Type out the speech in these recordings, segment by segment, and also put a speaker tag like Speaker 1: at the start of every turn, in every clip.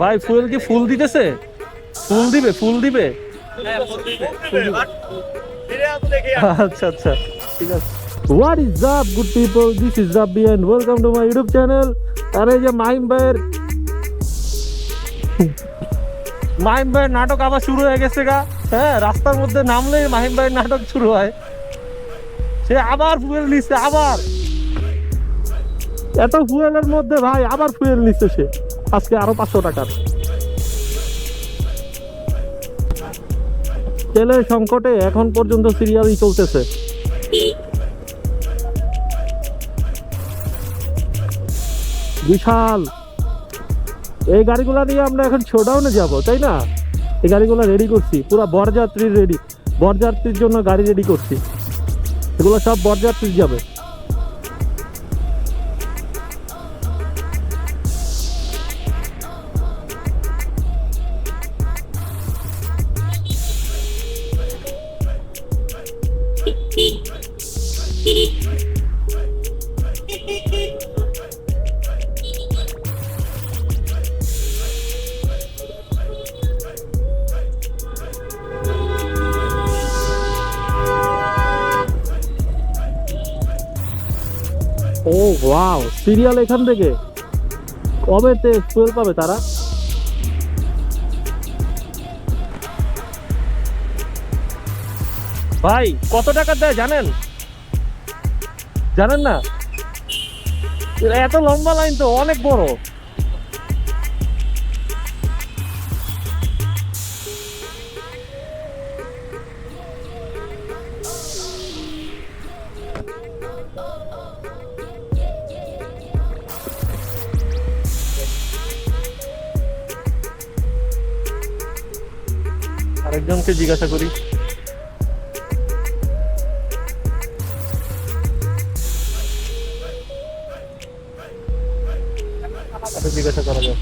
Speaker 1: ভাই ফুয়েল কি ফুল দিতেছে? ফুল দিবে, ফুল দিবে। আচ্ছা আচ্ছা, ঠিক আছে। What is up good people, this is Rabbi and welcome to my YouTube channel. আর এই যে মাহিম ভাইয়ের নাটক আবার শুরু হয়ে গেছে গা। হ্যাঁ, রাস্তার মধ্যে নামলেই মাহিম ভাইয়ের নাটক শুরু হয়। সে আবার ফুয়েল নিচ্ছে, আবার এত ফুয়েলের মধ্যে ভাই আবার ফুয়েল নিচ্ছে সে, আজকে আরো 500 টাকার। তেলের সংকটে এখন পর্যন্ত সিরিয়ালই চলতেছে। বিশাল এই গাড়িগুলা নিয়ে আমরা এখন শোডাউনে যাব, তাই না? এই গাড়িগুলো রেডি করছি, পুরো বরযাত্রীর রেডি, বরযাত্রীর জন্য গাড়ি রেডি করছি। এগুলো সব বরযাত্রী যাবে। ও ওয়াও, সিরিয়াল এখান থেকে কবে ফুয়েল পাবে তারা? ভাই কত টাকা দেয় জানেন? জানেন না? এত লম্বা লাইন তো অনেক বড়। আরেকজনকে জিজ্ঞাসা করি। জিজ্ঞাসা করা যাক।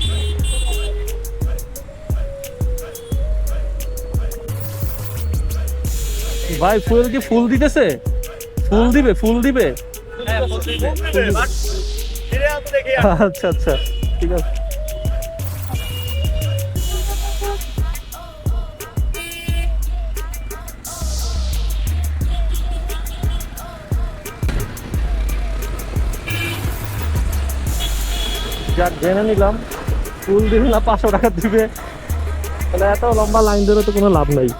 Speaker 1: ভাই ফুয়েল কি ফুল দিতেছে? ফুল দিবে, ফুল দিবে। আচ্ছা আচ্ছা, ঠিক আছে। যাক, জেনে নিলাম ফুল দিবে না 500 টাকা দিবে, তাহলে এত লম্বা লাইন ধরে তো কোনো লাভ নাই।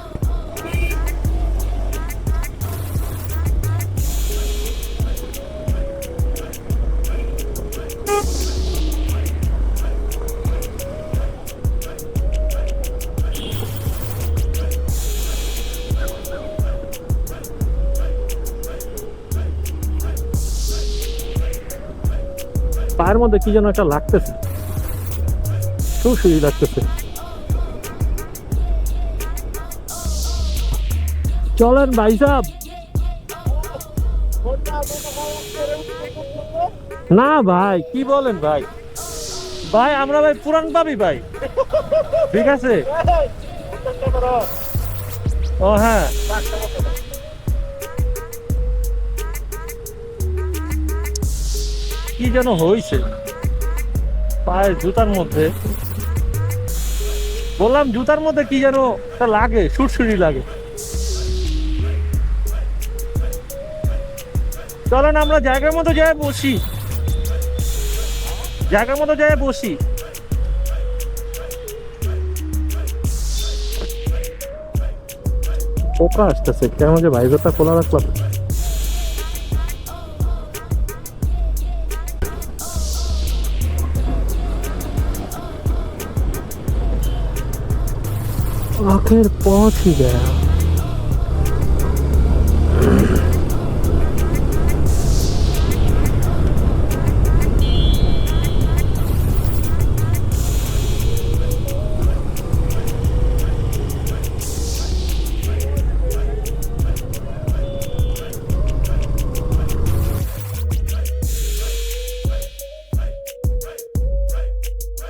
Speaker 1: পায়ের মধ্যে কি যেন একটা লাগতেছে, সুই লাগতেছে। চলেন ভাই সাহেব। না ভাই, কি বলেন ভাই? ভাই আমরা ভাই পুরান পাবি ভাই, ঠিক আছে। ও হ্যাঁ, কি যেন হয়েছে পায়ের জুতার মধ্যে, বললাম জুতার মধ্যে কি যেন একটা লাগে, সুরসুরি লাগে। চলেন আমরা জায়গার মতো যাই বসি, জায়গার মতো যাই বসি। পোকা আসতেছে কেমন, যে ভাইজারটা খোলা রাখলাম। आखिर पहुंच ही गया।